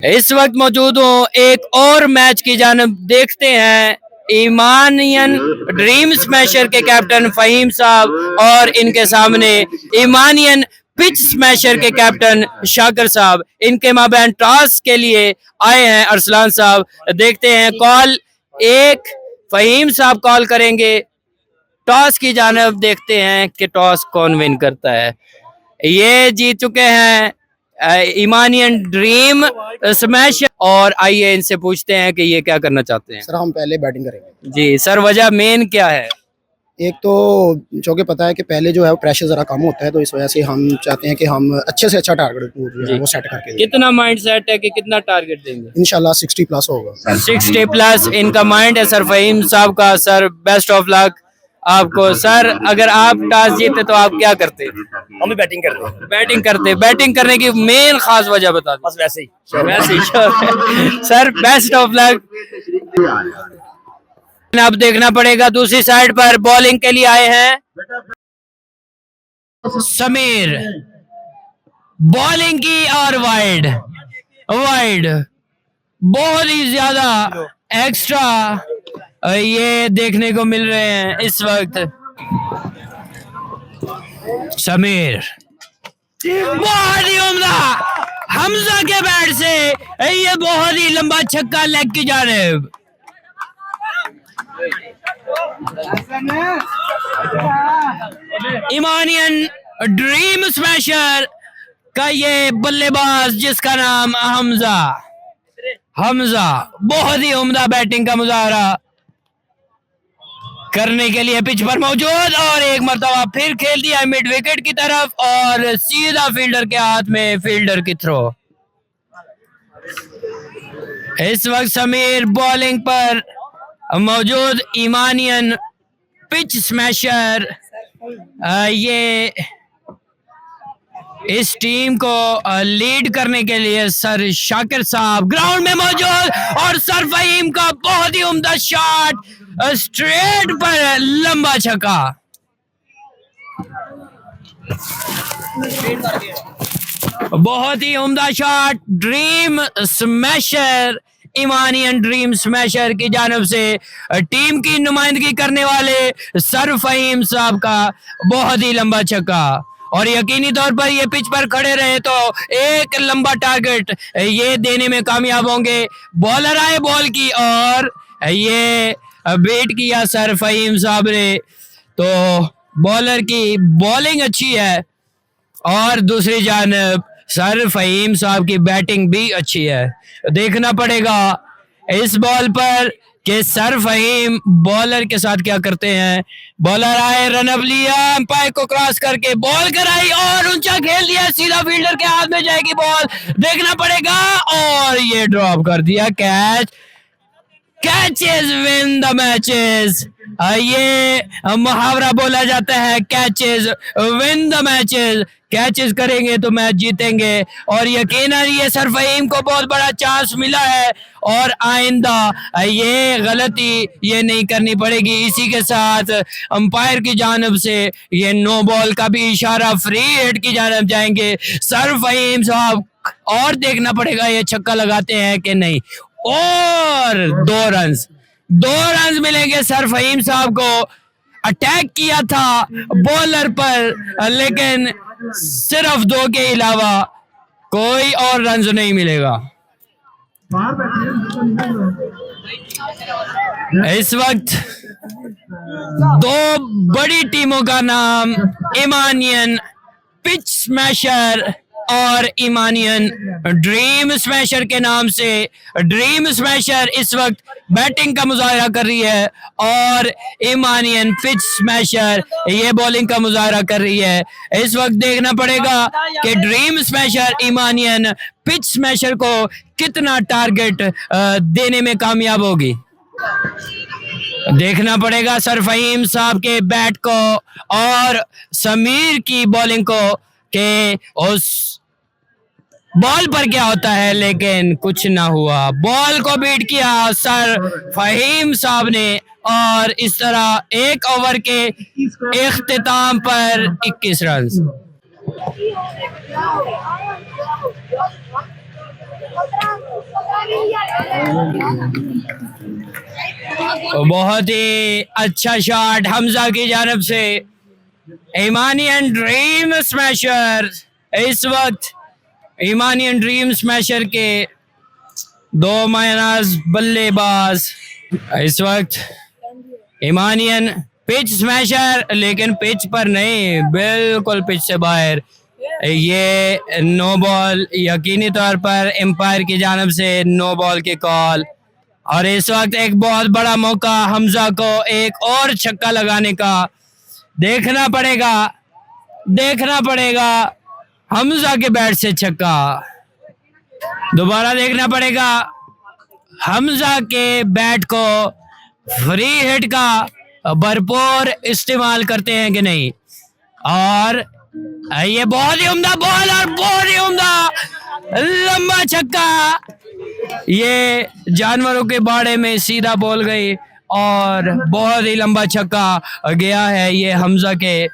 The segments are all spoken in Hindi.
इस वक्त मौजूद हूँ एक और मैच की जानब देखते हैं ईमानियन ड्रीम स्मैशर के कैप्टन फहीम साहब और इनके सामने ईमानियन पिच स्मैशर के कैप्टन शाकिर साहब। इनके माबैन टॉस के लिए आए हैं अरसलान साहब। देखते हैं कॉल एक फहीम साहब कॉल करेंगे टॉस की जानब। देखते हैं कि टॉस कौन विन करता है। ये जीत चुके हैं ईमानियन ड्रीम स्मैश और आइए इनसे पूछते हैं कि ये क्या करना चाहते हैं। सर हम पहले बैटिंग करेंगे। जी सर, वजह मेन क्या है? एक तो जो कि पता है कि पहले जो है वो प्रेशर ज़रा कम होता है, तो इस वजह से हम चाहते हैं कि हम अच्छे से अच्छा टारगेट जो है वो सेट करके दें। कितना माइंड सेट है कि कितना टारगेट देंगे? इंशाल्लाह 60 प्लस होगा। 60 प्लस इनका माइंड है सर फहीम साहब का। सर बेस्ट ऑफ लक आपको। सर अगर आप टॉस जीते तो आप क्या करते? हम भी बैटिंग कर रहे हैं। बैटिंग करने की मेन खास वजह बता दें। बस वैसे ही सर बेस्ट ऑफ लक। अब देखना पड़ेगा दूसरी साइड पर बॉलिंग के लिए आए हैं समीर। बॉलिंग की और वाइड बहुत ही ज्यादा एक्स्ट्रा ये देखने को मिल रहे हैं इस वक्त। समीर बहुत ही उम्दा हमजा के बैट से ये बहुत ही लंबा छक्का लेग की जानिब। ईमानियन ड्रीम स्मैशर का ये बल्लेबाज जिसका नाम हमजा बहुत ही उम्दा बैटिंग का मुजाहरा करने के लिए पिच पर मौजूद और एक मर्तबा फिर खेल दिया मिड विकेट की तरफ और सीधा फील्डर के हाथ में फील्डर की थ्रो। इस वक्त समीर बॉलिंग पर मौजूद ईमानियन पिच स्मैशर ये इस टीम को लीड करने के लिए सर शाकिर साहब ग्राउंड में मौजूद और सर फहीम का बहुत ही उम्दा शॉट स्ट्रेट पर लंबा छक्का। बहुत ही उम्दा शॉट ड्रीम स्मैशर ईमानियन ड्रीम स्मैशर की जानब से टीम की नुमाइंदगी करने वाले सर फहीम साहब का बहुत ही लंबा छक्का। और यकीनी तौर पर ये पिच पर खड़े रहे तो एक लंबा टारगेट ये देने में कामयाब होंगे। बॉलर आए बॉल की और ये बेट किया सर फहीम साहब ने, तो बॉलर की बॉलिंग अच्छी है और दूसरी जानब सर फहीम साहब की बैटिंग भी अच्छी है। देखना पड़ेगा इस बॉल पर कि सर फहीम बॉलर के साथ क्या करते हैं। बॉलर आए, रनअप लिया, अंपायर को क्रॉस करके बॉल कराई और ऊंचा खेल दिया, सीधा फील्डर के हाथ में जाएगी बॉल। देखना पड़ेगा और ये ड्रॉप कर दिया। कैचेस विन द मैचेस, ये मुहावरा बोला जाता है catches win the matches. Catches करेंगे तो मैच जीतेंगे और यकीनन ये सर फहीम को बहुत बड़ा चांस मिला है और आइंदा ये गलती ये नहीं करनी पड़ेगी। इसी के साथ अंपायर की जानब से ये नो बॉल का भी इशारा, फ्री हिट की जानब जाएंगे सर फहीम साहब और देखना पड़ेगा ये छक्का लगाते हैं कि नहीं। और 2 रन मिलेंगे सर फहीम साहब को। अटैक किया था बॉलर पर लेकिन सिर्फ 2 के अलावा कोई और रन नहीं मिलेगा। इस वक्त 2 बड़ी टीमों का नाम ईमानियन पिच स्मैशर और ईमानियन ड्रीम स्मैशर के नाम से ड्रीम स्मैशर इस वक्त बैटिंग का मुजाहरा कर रही है और ईमानियन पिच स्मैशर ये बॉलिंग का मुजाहरा कर रही है। इस वक्त देखना पड़ेगा कि ड्रीम स्मैशर ईमानियन पिच स्मैशर को कितना टारगेट देने में कामयाब होगी। देखना पड़ेगा सर फहीम साहब के बैट को और समीर की बॉलिंग को कि उस बॉल पर क्या होता है, लेकिन कुछ ना हुआ। बॉल को बीट किया सर फहीम साहब ने और इस तरह 1 ओवर के इख्तिताम पर 21 रन। बहुत ही अच्छा शॉट हमजा की जानब से। ईमानियन ड्रीम स्मैशर, इस वक्त ईमानियन ड्रीम स्मैशर के दो मायनाज बल्लेबाज इस वक्त ईमानियन पिच स्मैशर, लेकिन पिच पर नहीं, बिल्कुल पिच से बाहर। ये नो बॉल यकीनी तौर पर एम्पायर की जानब से नो बॉल की कॉल। और इस वक्त एक बहुत बड़ा मौका हमजा को एक और छक्का लगाने का। देखना पड़ेगा हमजा के बैट से छक्का, दोबारा देखना पड़ेगा हमजा के बैट को फ्री हिट का भरपूर इस्तेमाल करते हैं कि नहीं। और ये बहुत ही उम्दा बॉल और बहुत ही उम्दा लंबा छक्का, ये जानवरों के बाड़े में सीधा बॉल गई और बहुत ही लंबा छक्का गया है ये हमजा के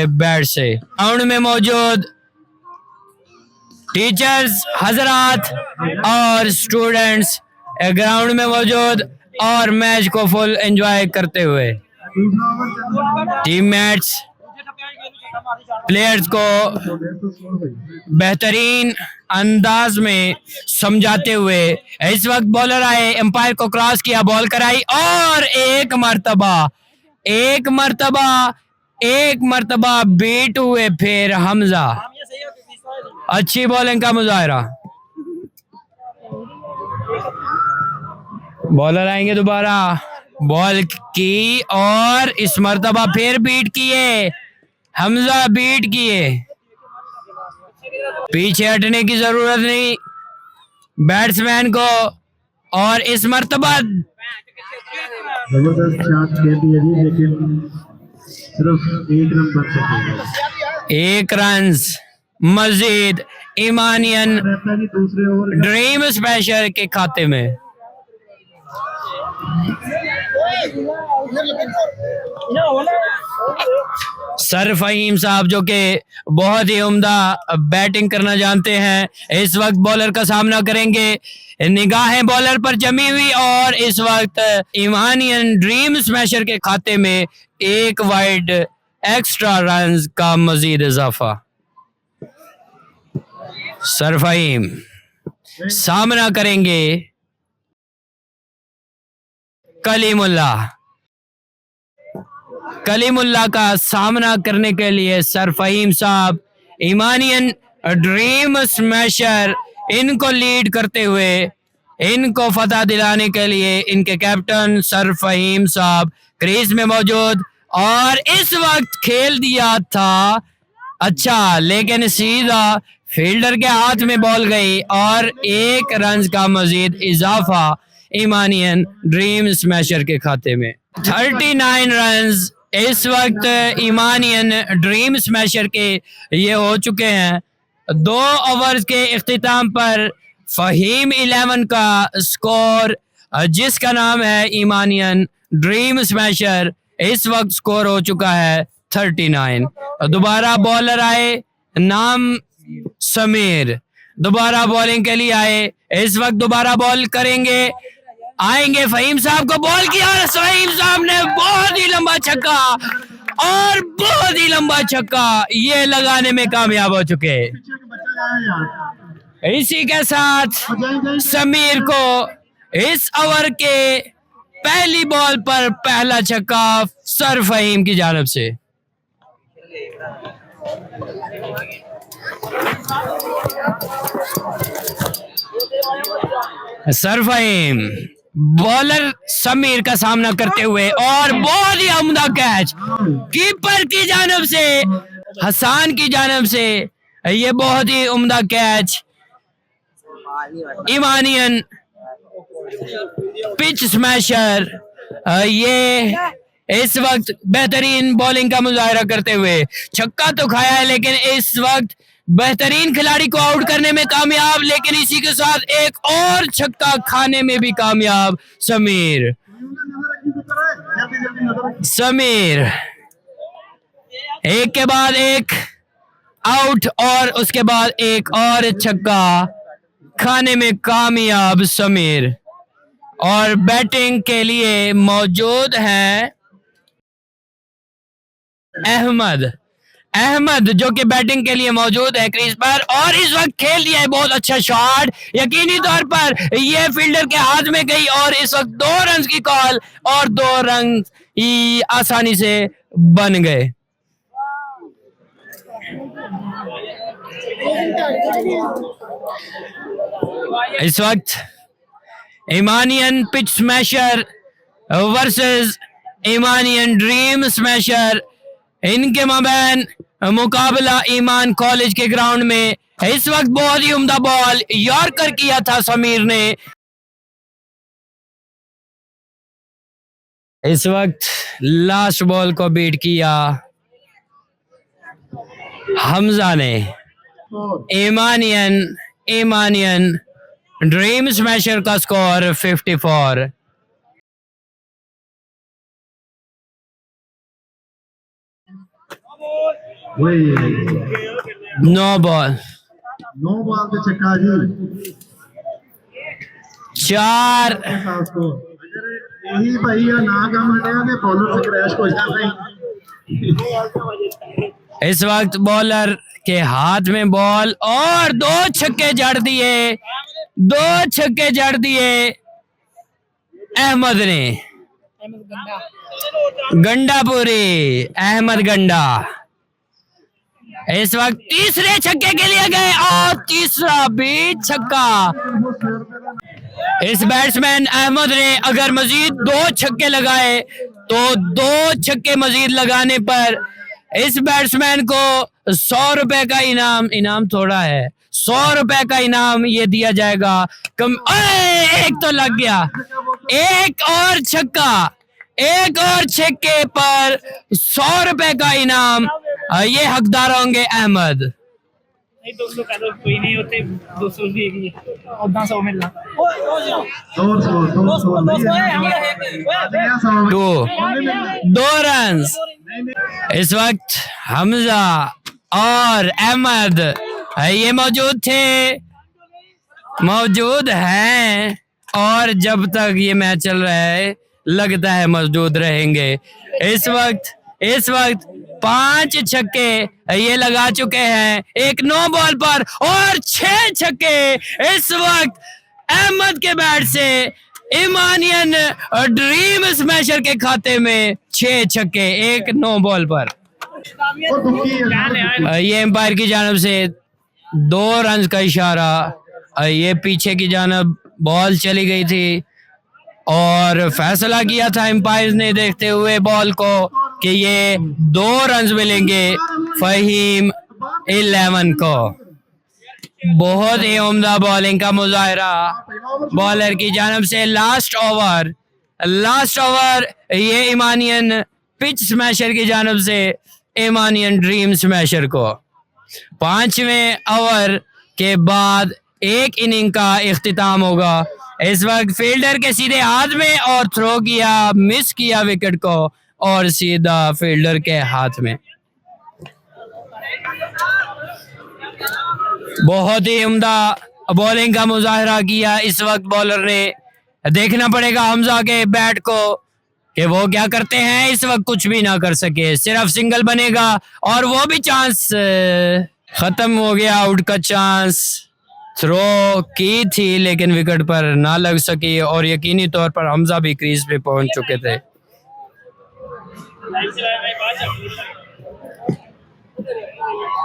बैट से। ग्राउंड में मौजूद टीचर्स हजरात और स्टूडेंट्स ग्राउंड में मौजूद और मैच को फुल एंजॉय करते हुए टीममेट्स प्लेयर्स को बेहतरीन अंदाज में समझाते हुए इस वक्त बॉलर आए, एम्पायर को क्रॉस किया, बॉल कराई और एक मर्तबा बीट हुए फिर हमजा। अच्छी बॉलिंग का मुजाहरा। बॉलर आएंगे दोबारा, बॉल की और इस मर्तबा फिर बीट किए, हमजा बीट किए। पीछे हटने की जरूरत नहीं बैट्समैन को, और इस मर्तबा जबरदस्त शॉट खेल दिया जी, लेकिन सिर्फ 1 रन बच सके। 1 रन मजीद ईमानियन रहता जी दूसरे ओवर ड्रीम स्मैशर के खाते में। सर फहीम साहब जो कि बहुत ही उम्दा बैटिंग करना जानते हैं, इस वक्त बॉलर का सामना करेंगे। निगाहें बॉलर पर जमी हुई और इस वक्त ईमानियन ड्रीम स्मैशर के खाते में 1 वाइड एक्स्ट्रा रन का मजीद इजाफा। सर फहीम सामना करेंगे कलीमुल्लाह का सामना करने के लिए सर फहीम साहब ईमानियन ड्रीम स्मैशर इनको लीड करते हुए इनको फतह दिलाने के लिए इनके कैप्टन सर फहीम साहब क्रीज में मौजूद। और इस वक्त खेल दिया था अच्छा, लेकिन सीधा फील्डर के हाथ में बॉल गई और 1 रन का मजीद इजाफा ईमानियन ड्रीम स्मैशर के खाते में। 39 रन इस वक्त ईमानियन ड्रीम स्मैशर के ये हो चुके हैं। 2 ओवर्स के इख्तिताम पर फहीम 11 का स्कोर जिसका नाम है ईमानियन ड्रीम स्मैशर, इस वक्त स्कोर हो चुका है 39। दोबारा बॉलर आए, नाम समीर, दोबारा बॉलिंग के लिए आए, इस वक्त दोबारा बॉल करेंगे, आएंगे फहीम साहब को बॉल किया और फहीम साहब ने बहुत ही लंबा छक्का और बहुत ही लंबा छक्का ये लगाने में कामयाब हो चुके। इसी के साथ समीर को इस ओवर के पहली बॉल पर पहला छक्का सर फहीम की जानब से। सर फहीम बॉलर समीर का सामना करते हुए और बहुत ही उम्दा कैच कीपर की जानब से, हसन की जानब से, ये बहुत ही उम्दा कैच ईमानियन पिच स्मैशर ये इस वक्त बेहतरीन बॉलिंग का मुजाहरा करते हुए छक्का तो खाया है, लेकिन इस वक्त बेहतरीन खिलाड़ी को आउट करने में कामयाब, लेकिन इसी के साथ एक और छक्का खाने में भी कामयाब समीर एक के बाद एक आउट और उसके बाद एक और छक्का खाने में कामयाब समीर। और बैटिंग के लिए मौजूद हैं अहमद। अहमद जो कि बैटिंग के लिए मौजूद है क्रीज पर, और इस वक्त खेल दिया है बहुत अच्छा शॉट, यकीनी तौर पर ये फील्डर के हाथ में गई और इस वक्त 2 रन की कॉल, और 2 रन ही आसानी से बन गए। इस वक्त ईमानियन पिच स्मैशर वर्सेस ईमानियन ड्रीम स्मैशर, इनके माबैन मुकाबला ईमान कॉलेज के ग्राउंड में। इस वक्त बहुत ही उम्दा बॉल यॉर्कर किया था समीर ने। इस वक्त लास्ट बॉल को बीट किया हमजा ने। ईमानियन ड्रीम स्मैशर का स्कोर 54। नो बॉल पे छक्का जी। 4। अगर यही भाई या ना काम हटेगा तो बॉलर से क्रैश हो जाता है। इस वक्त बॉलर के हाथ में बॉल, और 2 छक्के जड़ दिए, 2 छक्के जड़ दिए अहमद ने। गंडापुरी अहमद गंडा इस वक्त तीसरे छक्के के लिए गए, और तीसरा भी छक्का। इस बैट्समैन अहमद ने अगर मजीद 2 छक्के लगाए तो 2 छक्के मजीद लगाने पर इस बैट्समैन को 100 रुपए का इनाम थोड़ा है, 100 रुपए का इनाम ये दिया जाएगा। एक तो लग गया, एक और छक्का, एक और छक्के पर 100 रुपए का इनाम, ये हकदार होंगे अहमद। नहीं 200 का तो कोई नहीं होते, 200 भी और 200 मिलना। 2 रन। इस वक्त हमजा और अहमद ये मौजूद हैं, और जब तक ये मैच चल रहा है लगता है मौजूद रहेंगे। इस वक्त 5 छक्के ये लगा चुके हैं, एक 9 बॉल पर, और 6 छक्के इस वक्त अहमद के बैट से ईमानियन ड्रीम स्मैशर के खाते में। 6 छक्के, एक 9 बॉल पर। ये एम्पायर की जानब से 2 रन का इशारा। ये पीछे की जानब बॉल चली गई थी, और फैसला किया था एम्पायर ने देखते हुए बॉल को कि ये 2 रन मिलेंगे फहीम 11 को। बहुत ही उम्दा बॉलिंग का मुजाहरा बॉलर की जानब से। लास्ट ओवर ये ईमानियन पिच स्मैशर की जानब से ईमानियन ड्रीम स्मैशर को। 5वें ओवर के बाद एक इनिंग का इख्तिताम होगा। इस वक्त फील्डर के सीधे हाथ में, और थ्रो किया, मिस किया विकेट को, और सीधा फील्डर के हाथ में। बहुत ही उम्दा बॉलिंग का मुजाहरा किया इस वक्त बॉलर ने। देखना पड़ेगा हमजा के बैट को कि वो क्या करते हैं। इस वक्त कुछ भी ना कर सके, सिर्फ सिंगल बनेगा, और वो भी चांस खत्म हो गया। आउट का चांस थ्रो की थी लेकिन विकेट पर ना लग सकी, और यकीनी तौर पर हमजा भी क्रीज पे पहुंच चुके थे।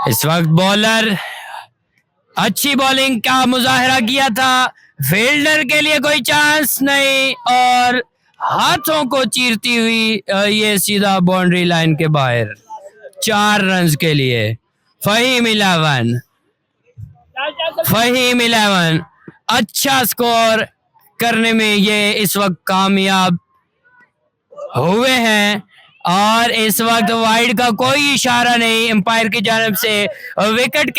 इस वक्त बॉलर अच्छी बॉलिंग का मुजाहरा किया था, फील्डर के लिए कोई चांस नहीं, और हाथों को चीरती हुई ये सीधा बाउंड्री लाइन के बाहर। 4 रन के लिए फहीम 11 अच्छा स्कोर करने में ये इस वक्त कामयाब हुए हैं, और इस वक्त वाइड का कोई इशारा नहीं एम्पायर की जानब से। विकेट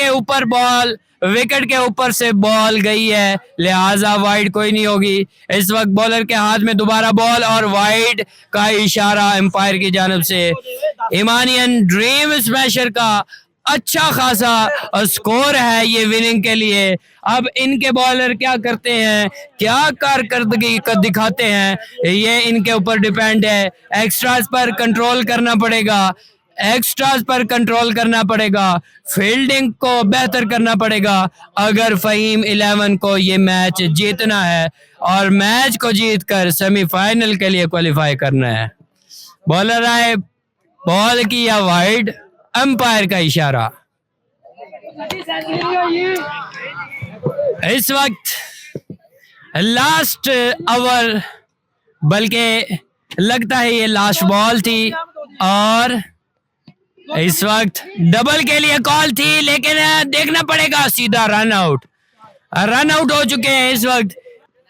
के ऊपर से बॉल गई है, लिहाजा वाइड कोई नहीं होगी। इस वक्त बॉलर के हाथ में दोबारा बॉल, और वाइड का इशारा एम्पायर की जानब से। ईमानियन ड्रीम स्मैशर का अच्छा खासा स्कोर है ये विनिंग के लिए। अब इनके बॉलर क्या करते हैं, क्या कारकर्दगी दिखाते हैं, ये इनके ऊपर डिपेंड है। एक्स्ट्रास पर कंट्रोल करना पड़ेगा, एक्स्ट्रास पर कंट्रोल करना पड़ेगा, फील्डिंग को बेहतर करना पड़ेगा अगर फ़हीम 11 को ये मैच जीतना है और मैच को जीतकर सेमीफाइनल के लिए क्वालिफाई करना है। बॉलर आए, बॉल किया वाइड, अंपायर का इशारा। इस वक्त लास्ट ओवर, बल्कि लगता है ये लास्ट बॉल थी और इस वक्त डबल के लिए कॉल थी, लेकिन देखना पड़ेगा, सीधा रन आउट हो चुके हैं। इस वक्त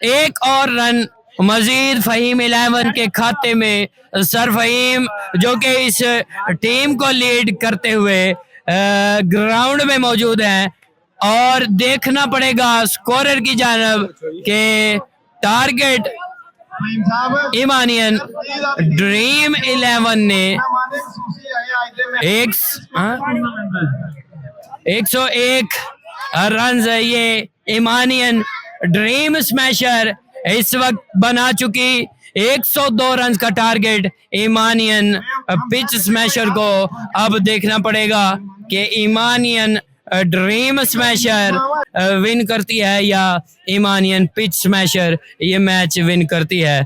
एक और रन मजीद फ़हीम 11 के खाते में। सर फ़हीम जो कि इस टीम को लीड करते हुए ग्राउंड में मौजूद हैं और देखना पड़ेगा स्कोरर की जानब के टारगेट ईमानियन ड्रीम 11 ने 101 रन ये ईमानियन ड्रीम स्मैशर इस वक्त बना चुकी। 102 रन का टारगेट ईमानियन पिच स्मैशर को। अब देखना पड़ेगा कि ईमानियन ड्रीम स्मैशर विन करती है या ईमानियन पिच स्मैशर ये मैच विन करती है।